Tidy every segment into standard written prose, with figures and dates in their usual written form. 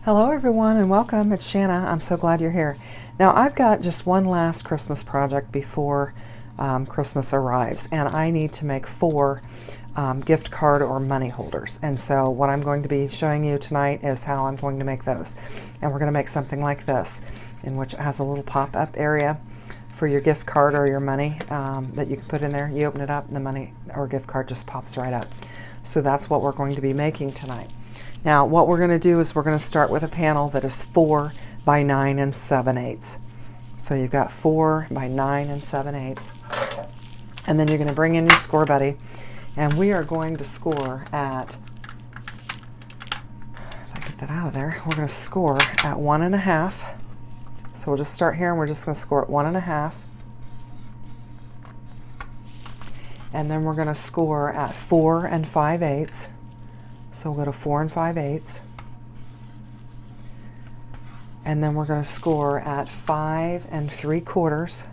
Hello everyone and welcome. It's Shanna. I'm so glad you're here. Now I've got just one last Christmas project before Christmas arrives, and I need to make 4 gift card or money holders. And so what I'm going to be showing you tonight is how I'm going to make those. And we're going to make something like this, in which it has a little pop-up area for your gift card or your money that you can put in there. You open it up and the money or gift card just pops right up. So that's what we're going to be making tonight. Now what we're going to do is we're going to start with a panel that is 4 by 9 and 7/8. So you've got 4 by 9 and 7/8. And then you're going to bring in your score buddy. And we are going to score at, if I get that out of there, we're going to score at 1.5. So we'll just start here and we're just going to score at 1.5. And then we're going to score at 4 5/8. So we'll go to 4 5/8. And then we're going to score at 5 3/4.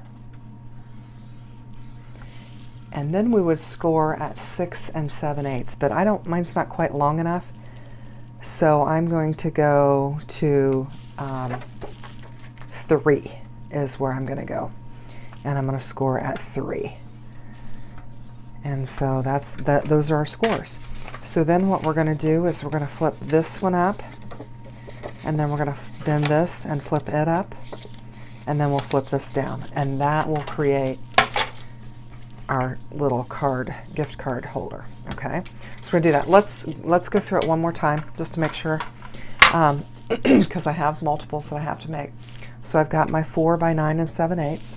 And then we would score at 6 7/8. But mine's not quite long enough. So I'm going to go to 3 is where I'm going to go. And I'm going to score at 3. And so those are our scores. So then what we're going to do is we're going to flip this one up, and then we're going to bend this and flip it up, and then we'll flip this down, and that will create our little gift card holder. Okay, so we're going to do that. Let's go through it one more time just to make sure, because I have multiples that I have to make. So I've got my 4 by 9 and 7/8,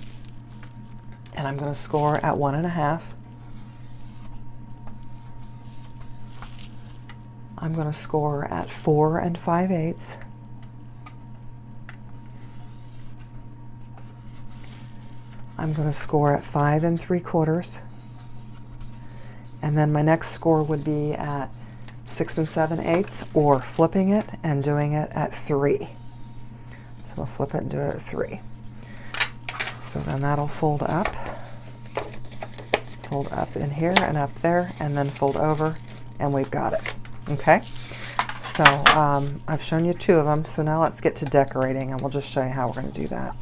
and I'm going to score at 1.5. I'm going to score at 4 5/8. I'm going to score at 5 3/4. And then my next score would be at 6 7/8, or flipping it and doing it at 3. So we'll flip it and do it at 3. So then that'll fold up in here and up there, and then fold over, and we've got it. Okay, so I've shown you 2 of them, so now let's get to decorating, and we'll just show you how we're going to do that.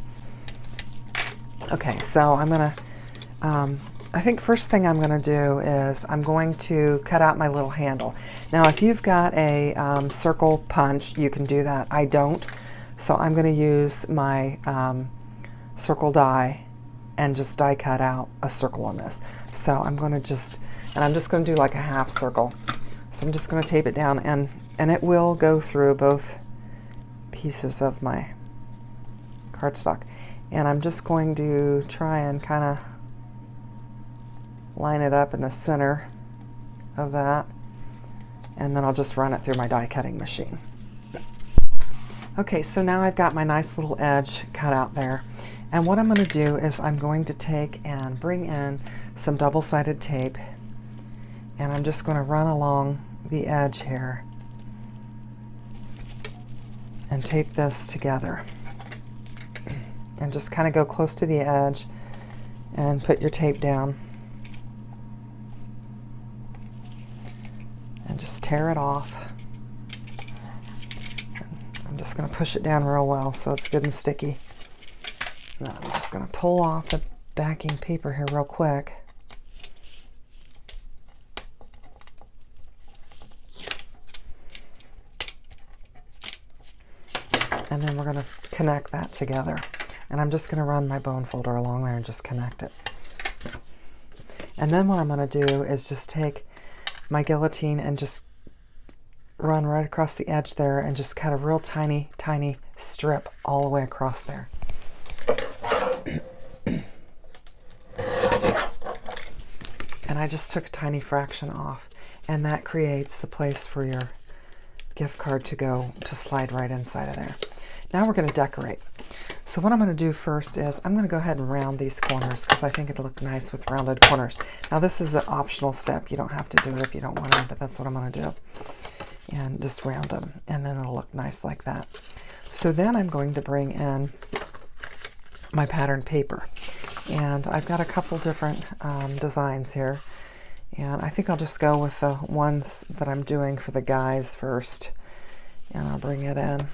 Okay, so I'm going to, I think first thing I'm going to do is I'm going to cut out my little handle. Now if you've got a circle punch, you can do that. I don't, so I'm going to use my circle die and just die cut out a circle on this. So I'm going to I'm just going to do like a half circle. So I'm just going to tape it down, and it will go through both pieces of my cardstock. And I'm just going to try and kind of line it up in the center of that, and then I'll just run it through my die cutting machine. Okay, so now I've got my nice little edge cut out there. And what I'm going to do is I'm going to take and bring in some double-sided tape, and I'm just going to run along the edge here and tape this together, and just kind of go close to the edge and put your tape down and just tear it off. I'm just going to push it down real well so it's good and sticky. Now I'm just going to pull off the backing paper here real quick. And then we're going to connect that together. And I'm just going to run my bone folder along there and just connect it. And then what I'm going to do is just take my guillotine and just run right across the edge there and just cut a real tiny, tiny strip all the way across there. And I just took a tiny fraction off, and that creates the place for your gift card to slide right inside of there. Now we're going to decorate. So what I'm going to do first is I'm going to go ahead and round these corners, because I think it'll look nice with rounded corners. Now this is an optional step. You don't have to do it if you don't want to, but that's what I'm going to do. And just round them, and then it'll look nice like that. So then I'm going to bring in my pattern paper. And I've got a couple different designs here. And I think I'll just go with the ones that I'm doing for the guys first. And I'll bring it in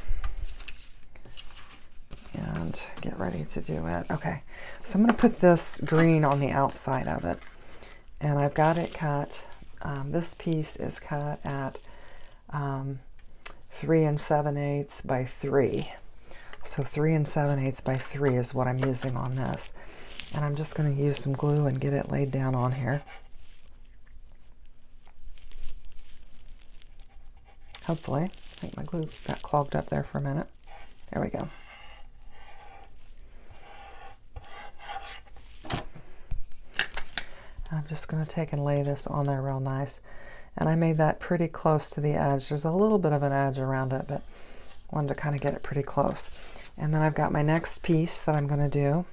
and get ready to do it. Okay, so I'm going to put this green on the outside of it. And I've got it cut. This piece is cut at 3 7/8 by 3. So 3 7/8 by 3 is what I'm using on this. And I'm just going to use some glue and get it laid down on here. Hopefully. I think my glue got clogged up there for a minute. There we go. I'm just going to take and lay this on there real nice. And I made that pretty close to the edge. There's a little bit of an edge around it, but I wanted to kind of get it pretty close. And then I've got my next piece that I'm going to do.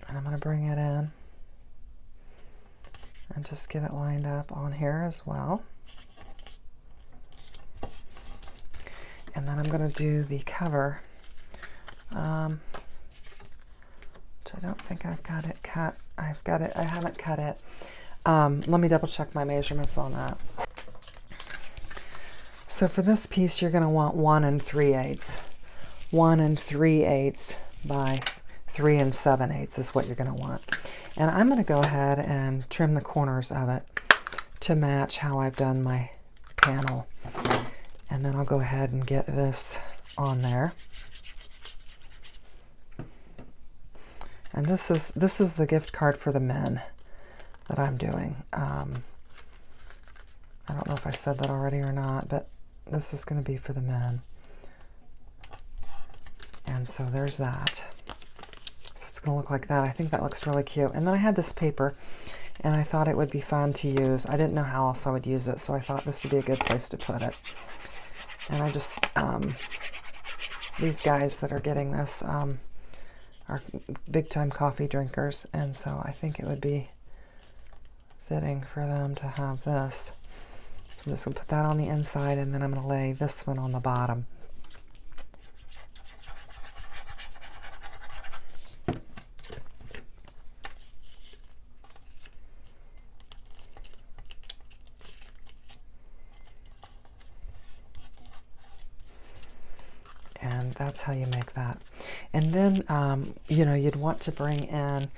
And I'm going to bring it in and just get it lined up on here as well. And then I'm going to do the cover, which I don't think I've got it cut. I've got it, I haven't cut it. Let me double check my measurements on that. So for this piece, you're going to want 1 3/8. 1 3/8 by 3 7/8 is what you're going to want. And I'm going to go ahead and trim the corners of it to match how I've done my panel. And then I'll go ahead and get this on there. And this is the gift card for the men that I'm doing. I don't know if I said that already or not, but this is going to be for the men. And so there's that. So it's going to look like that. I think that looks really cute. And then I had this paper, and I thought it would be fun to use. I didn't know how else I would use it, so I thought this would be a good place to put it. And I just, these guys that are getting this are big-time coffee drinkers, and so I think it would be fitting for them to have this. So I'm just going to put that on the inside, and then I'm going to lay this one on the bottom. And that's how you make that. And then, you know, you'd want to bring in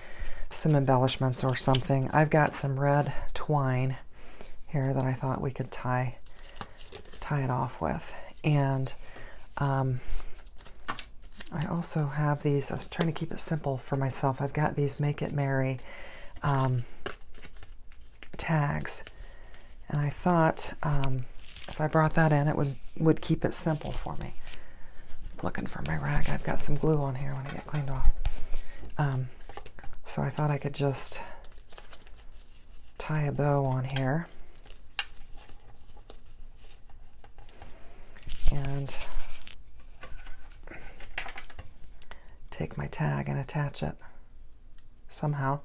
some embellishments or something. I've got some red twine here that I thought we could tie it off with. And I also have these. I was trying to keep it simple for myself. I've got these Make It Merry tags. And I thought if I brought that in, it would keep it simple for me. Looking for my rag. I've got some glue on here when I get cleaned off. So I thought I could just tie a bow on here and take my tag and attach it somehow.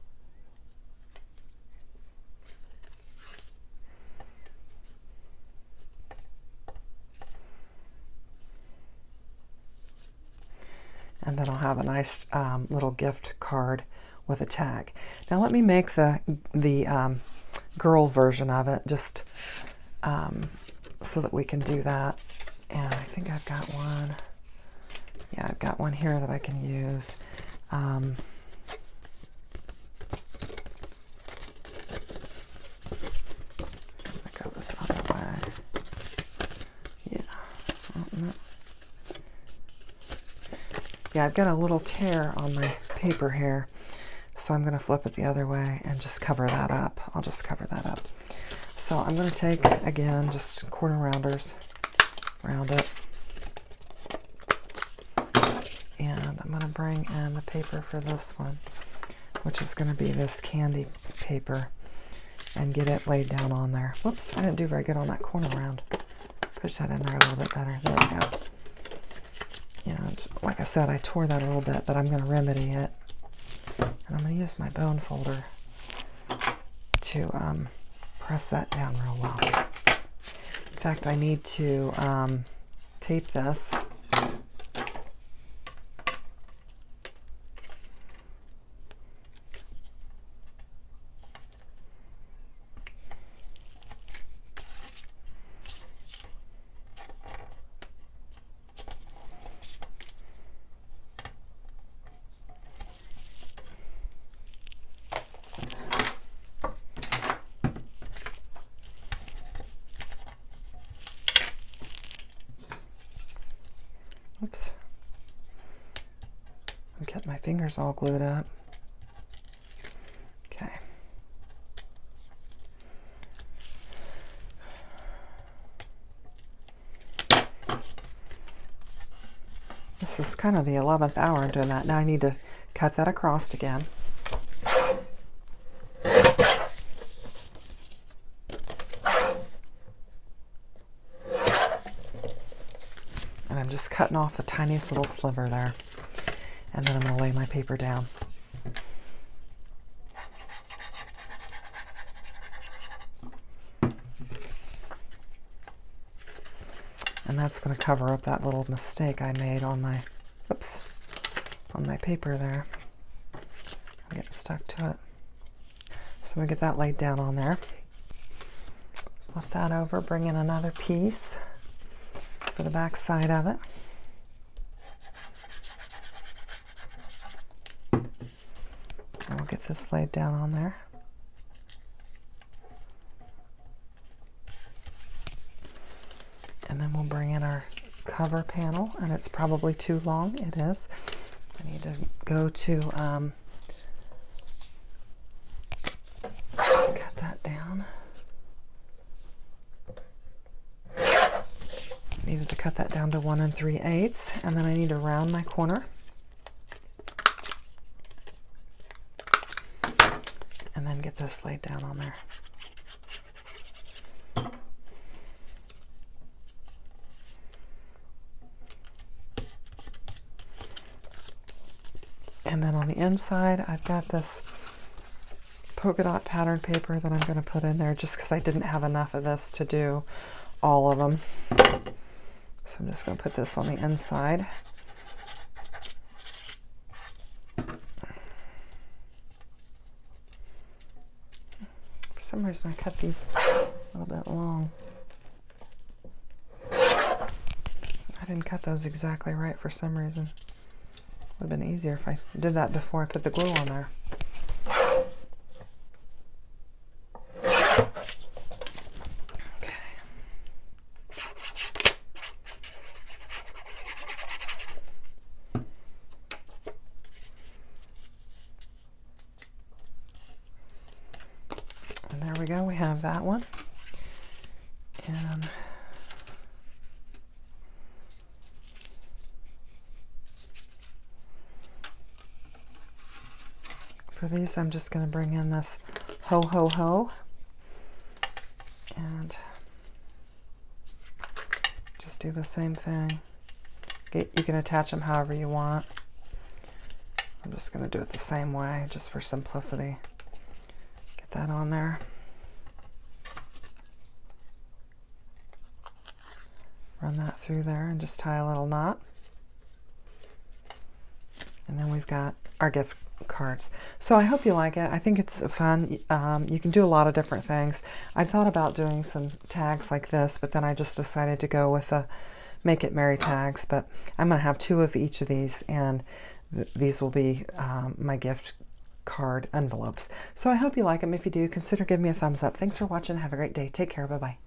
And then I'll have a nice little gift card with a tag. Now let me make the girl version of it, just so that we can do that. And I think I've got one. Yeah, I've got one here that I can use. Let me go this other way. Yeah. Yeah, I've got a little tear on my paper here, so I'm going to flip it the other way and just cover that up. I'll just cover that up. So I'm going to take, again, just quarter rounders, round it, and I'm going to bring in the paper for this one, which is going to be this candy paper, and get it laid down on there. Whoops, I didn't do very good on that corner round. Push that in there a little bit better. There we go. And like I said, I tore that a little bit, but I'm going to remedy it. And I'm going to use my bone folder to press that down real well. In fact, I need to tape this. Oops. I'm getting my fingers all glued up. Okay. This is kind of the 11th hour I'm doing that. Now I need to cut that across again. And I'm just cutting off the tiniest little sliver there. And then I'm going to lay my paper down. And that's going to cover up that little mistake I made on my, oops, on my paper there. I'm getting stuck to it. So I'm going to get that laid down on there. Flip that over, bring in another piece for the back side of it. And we'll get this laid down on there. And then we'll bring in our cover panel, and it's probably too long. It is. I need to go to cut that down. Needed to cut that down to 1 3/8, and then I need to round my corner. And then get this laid down on there. And then on the inside, I've got this polka dot pattern paper that I'm going to put in there just because I didn't have enough of this to do all of them. So I'm just going to put this on the inside. For some reason, I cut these a little bit long. I didn't cut those exactly right for some reason. Would have been easier if I did that before I put the glue on there. Okay. And there we go, we have that one. And for these, I'm just going to bring in this ho ho ho and just do the same thing. You can attach them however you want. I'm just going to do it the same way just for simplicity. Get that on there. Run that through there and just tie a little knot. And then we've got our gift cards. So I hope you like it. I think it's fun. You can do a lot of different things. I thought about doing some tags like this, but then I just decided to go with the Make It Merry tags. But I'm going to have 2 of each of these, and these will be my gift card envelopes. So I hope you like them. If you do, consider giving me a thumbs up. Thanks for watching. Have a great day. Take care. Bye-bye.